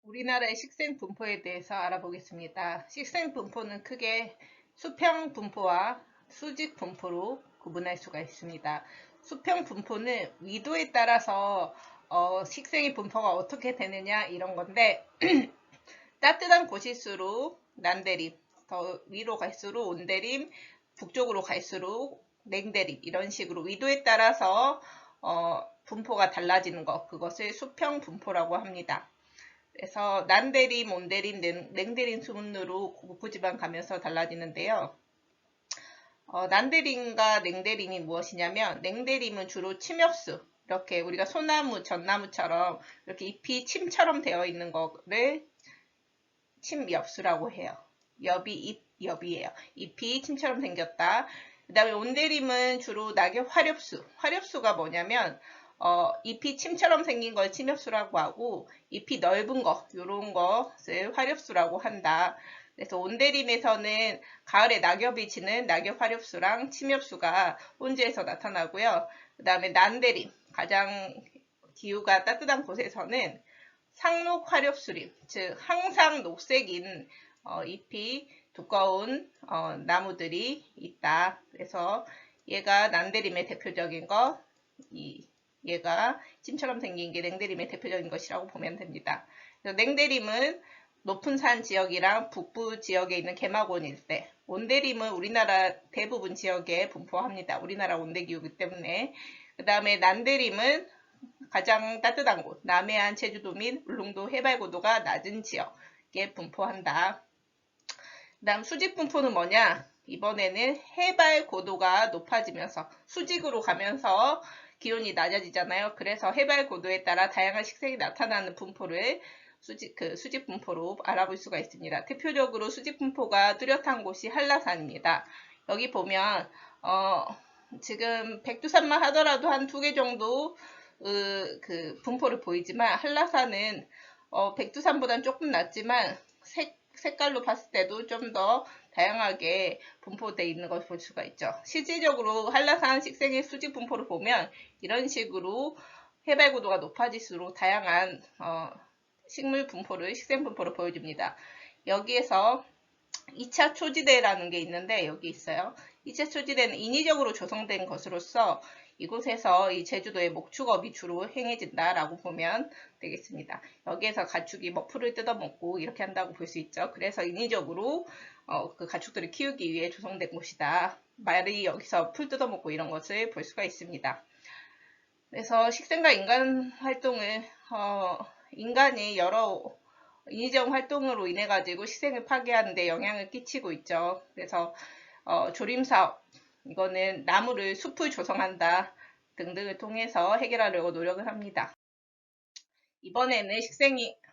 우리나라의 식생 분포에 대해서 알아보겠습니다. 식생 분포는 크게 수평 분포와 수직 분포로 구분할 수가 있습니다. 수평 분포는 위도에 따라서 식생의 분포가 어떻게 되느냐 이런 건데 따뜻한 곳일수록 남대림, 더 위로 갈수록 온대림, 북쪽으로 갈수록 냉대림 이런 식으로 위도에 따라서 분포가 달라지는 것, 그것을 수평 분포라고 합니다. 그래서 난대림, 온대림, 냉대림 순으로 북부지방 가면서 달라지는데요. 난대림과 냉대림이 무엇이냐면 냉대림은 주로 침엽수, 이렇게 우리가 소나무, 전나무처럼 이렇게 잎이 침처럼 되어 있는 거를 침엽수라고 해요. 엽이 엽이에요. 잎이 침처럼 생겼다. 그 다음에 온대림은 주로 낙엽 화렵수. 화렵수가 뭐냐면 잎이 침처럼 생긴 걸 침엽수라고 하고 잎이 넓은 거, 요런 것을 화렵수라고 한다. 그래서 온대림에서는 가을에 낙엽이 지는 낙엽 화렵수랑 침엽수가 혼재해서 나타나고요. 그 다음에 난대림, 가장 기후가 따뜻한 곳에서는 상록 화렵수림, 즉 항상 녹색인 잎이 두꺼운 나무들이 있다. 그래서 얘가 난대림의 대표적인 것, 얘가 침처럼 생긴 게 냉대림의 대표적인 것이라고 보면 됩니다. 그래서 냉대림은 높은 산 지역이랑 북부 지역에 있는 개마고원 일대, 온대림은 우리나라 대부분 지역에 분포합니다. 우리나라 온대기후이기 때문에. 그 다음에 난대림은 가장 따뜻한 곳, 남해안, 제주도 및 울릉도 해발고도가 낮은 지역에 분포한다. 그 다음 수직 분포는 뭐냐? 이번에는 해발 고도가 높아지면서 수직으로 가면서 기온이 낮아지잖아요. 그래서 해발 고도에 따라 다양한 식생이 나타나는 분포를 수직 분포로 알아볼 수가 있습니다. 대표적으로 수직 분포가 뚜렷한 곳이 한라산입니다. 여기 보면 지금 백두산만 하더라도 한 2개 정도 그 분포를 보이지만 한라산은 백두산보다는 조금 낮지만 색깔로 봤을 때도 좀 더 다양하게 분포되어 있는 것을 볼 수가 있죠. 실질적으로 한라산 식생의 수직 분포를 보면 이런 식으로 해발 고도가 높아질수록 다양한 식물 분포를, 식생 분포를 보여줍니다. 여기에서 2차 초지대라는 게 있는데 여기 있어요. 2차 초지대는 인위적으로 조성된 것으로서 이곳에서 이 제주도의 목축업이 주로 행해진다라고 보면 되겠습니다. 여기에서 가축이 뭐 풀을 뜯어먹고 이렇게 한다고 볼 수 있죠. 그래서 인위적으로 그 가축들을 키우기 위해 조성된 곳이다. 말이 여기서 풀 뜯어먹고 이런 것을 볼 수가 있습니다. 그래서 식생과 인간 활동을 인간이 여러 인위적 활동으로 인해 가지고 식생을 파괴하는 데 영향을 끼치고 있죠. 그래서 조림사업, 이거는 나무를 숲을 조성한다 등등을 통해서 해결하려고 노력을 합니다. 이번에는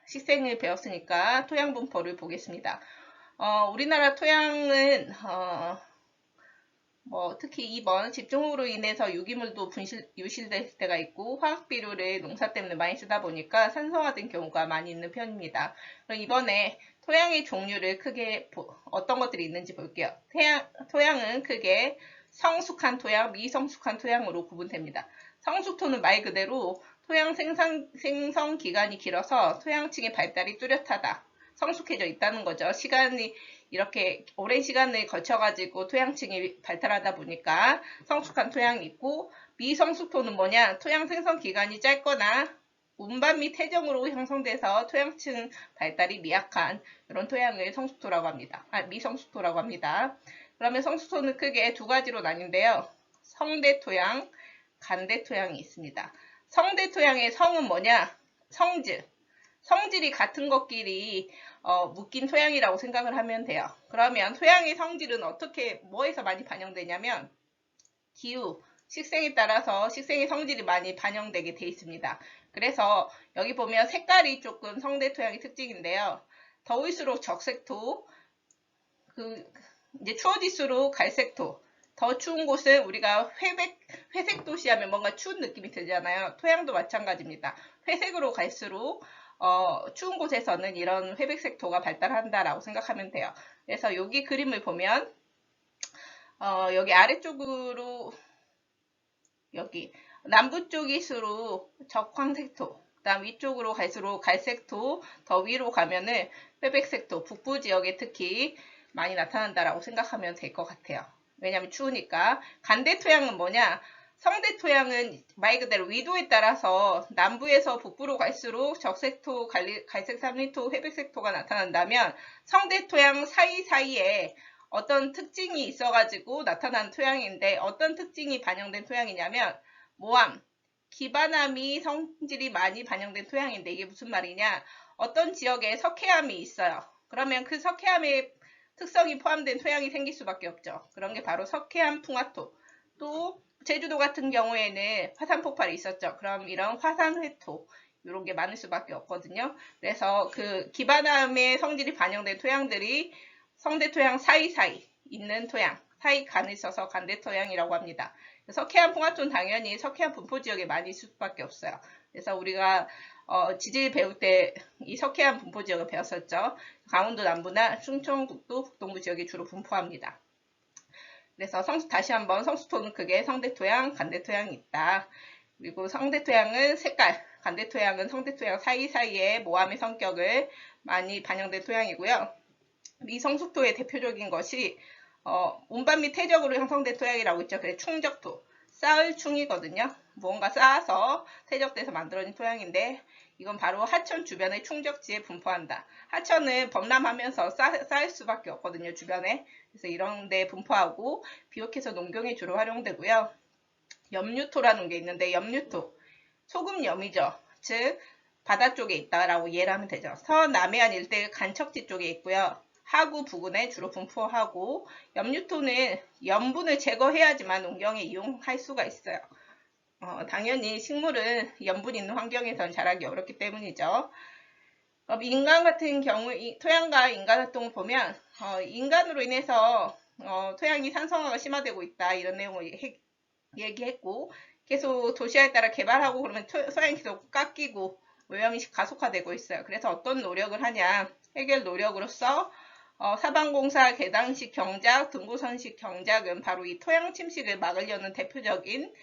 식생을 배웠으니까 토양 분포를 보겠습니다. 우리나라 토양은 특히 2번 집중호우로 인해서 유기물도 유실될 때가 있고 화학비료를 농사 때문에 많이 쓰다 보니까 산성화된 경우가 많이 있는 편입니다. 그럼 이번에 토양의 종류를 크게 어떤 것들이 있는지 볼게요. 토양은 크게 성숙한 토양, 미성숙한 토양으로 구분됩니다. 성숙토는 말 그대로 토양 생성 기간이 길어서 토양층의 발달이 뚜렷하다. 성숙해져 있다는 거죠. 시간이 이렇게 오랜 시간을 거쳐가지고 토양층이 발달하다 보니까 성숙한 토양이 있고, 미성숙토는 뭐냐? 토양 생성 기간이 짧거나 운반 및 해정으로 형성돼서 토양층 발달이 미약한 이런 토양을 성숙토라고 합니다. 미성숙토라고 합니다. 그러면 성숙토는 크게 2가지로 나뉜데요. 성대토양, 간대토양이 있습니다. 성대토양의 성은 뭐냐? 성질. 성질이 같은 것끼리 묶인 토양이라고 생각을 하면 돼요. 그러면 토양의 성질은 어떻게, 뭐에서 많이 반영되냐면 기후, 식생에 따라서 식생의 성질이 많이 반영되게 돼 있습니다. 그래서 여기 보면 색깔이 조금 성대 토양의 특징인데요. 더울수록 적색토, 이제 추워질수록 갈색토, 더 추운 곳은 우리가 회색 도시 하면 뭔가 추운 느낌이 들잖아요. 토양도 마찬가지입니다. 회색으로 갈수록 추운 곳에서는 이런 회백색 토가 발달한다라고 생각하면 돼요. 그래서 여기 그림을 보면 여기 아래쪽으로 여기 남부 쪽일수록 적황색토, 그다음 위쪽으로 갈수록 갈색토, 더 위로 가면은 회백색토, 북부 지역에 특히 많이 나타난다라고 생각하면 될 것 같아요. 왜냐하면 추우니까. 간대토양은 뭐냐? 성대토양은 말 그대로 위도에 따라서 남부에서 북부로 갈수록 적색토, 갈색 삼리토, 회백색토가 나타난다면 성대토양 사이사이에 어떤 특징이 있어가지고 나타난 토양인데 어떤 특징이 반영된 토양이냐면 모함, 기반암이 성질이 많이 반영된 토양인데 이게 무슨 말이냐? 어떤 지역에 석회암이 있어요. 그러면 그 석회암의 특성이 포함된 토양이 생길 수밖에 없죠. 그런 게 바로 석회암 풍화토. 또 제주도 같은 경우에는 화산 폭발이 있었죠. 그럼 이런 화산 회토 이런 게 많을 수밖에 없거든요. 그래서 그 기반암의 성질이 반영된 토양들이 성대토양 사이사이 있는 토양, 사이 간을 써서 간대토양이라고 합니다. 석회암 풍화토는 당연히 석회암 분포 지역에 많이 있을 수밖에 없어요. 그래서 우리가 지질 배울 때 이 석회암 분포 지역을 배웠었죠. 강원도 남부나 충청북도 북동부 지역이 주로 분포합니다. 그래서 다시 한번 성수토는 크게 성대토양, 간대토양이 있다. 그리고 성대토양은 색깔, 간대토양은 성대토양 사이사이에 모함의 성격을 많이 반영된 토양이고요. 이 성수토의 대표적인 것이 운반 및 퇴적으로 형성된 토양이라고 있죠. 그래서 충적토, 쌓을 충이거든요. 무언가 쌓아서 퇴적돼서 만들어진 토양인데 이건 바로 하천 주변의 충적지에 분포한다. 하천은 범람하면서 쌓일 수밖에 없거든요. 주변에. 그래서 이런 데 분포하고 비옥해서 농경에 주로 활용되고요. 염류토라는 게 있는데 염류토, 소금염이죠. 즉 바다 쪽에 있다라고 이해를 하면 되죠. 서남해안 일대 간척지 쪽에 있고요. 하구 부근에 주로 분포하고 염류토는 염분을 제거해야지만 농경에 이용할 수가 있어요. 당연히 식물은 염분 있는 환경에서는 자라기 어렵기 때문이죠. 인간 같은 경우 토양과 인간 활동을 보면 인간으로 인해서 토양이 산성화가 심화되고 있다 이런 내용을 얘기했고 계속 도시화에 따라 개발하고 그러면 토양이 계속 깎이고 오염이 가속화되고 있어요. 그래서 어떤 노력을 하냐 해결 노력으로서 사방공사 계단식 경작, 등고선식 경작은 바로 이 토양 침식을 막으려는 대표적인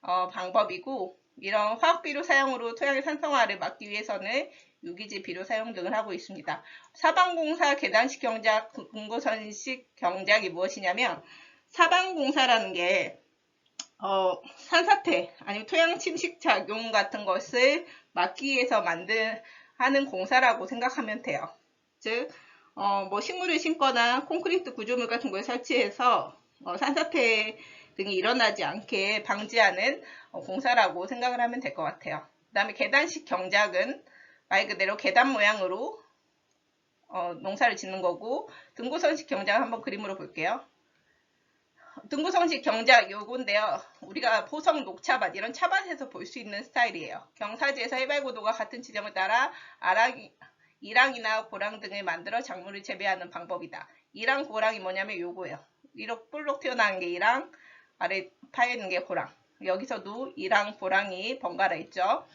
방법이고 이런 화학비료 사용으로 토양의 산성화를 막기 위해서는 유기질 비료 사용 등을 하고 있습니다. 사방공사 계단식 경작, 등고선식 경작이 무엇이냐면 사방공사라는 게 산사태 아니면 토양 침식 작용 같은 것을 막기 위해서 하는 공사라고 생각하면 돼요. 즉 뭐 식물을 심거나 콘크리트 구조물 같은 걸 설치해서 산사태 등이 일어나지 않게 방지하는 공사라고 생각을 하면 될 것 같아요. 그 다음에 계단식 경작은 말 그대로 계단 모양으로 농사를 짓는 거고 등고선식 경작 한번 그림으로 볼게요. 등고선식 경작 요건데요. 우리가 보성 녹차밭 이런 차밭에서 볼 수 있는 스타일이에요. 경사지에서 해발고도가 같은 지점을 따라 이랑이나 고랑 등을 만들어 작물을 재배하는 방법이다. 이랑 고랑이 뭐냐면 요거예요. 이렇게 볼록 튀어나온 게 이랑, 아래 파여있는 게 고랑. 여기서도 이랑 고랑이 번갈아 있죠.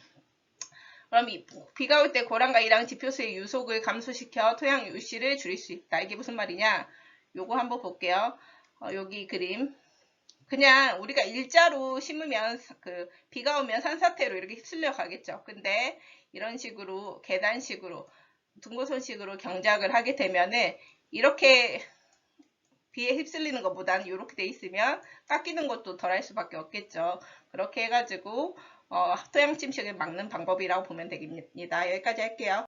그럼 비가 올 때 고랑과 이랑 지표수의 유속을 감소시켜 토양 유실을 줄일 수 있다. 이게 무슨 말이냐? 요거 한번 볼게요. 여기 그림. 그냥 우리가 일자로 심으면 비가 오면 산사태로 이렇게 휩쓸려 가겠죠. 근데 이런 식으로 계단식으로 등고선식으로 경작을 하게 되면은 이렇게 비에 휩쓸리는 것보다는 이렇게 돼 있으면 깎이는 것도 덜할 수밖에 없겠죠. 그렇게 해가지고 토양 침식을 막는 방법이라고 보면 되겠습니다. 여기까지 할게요.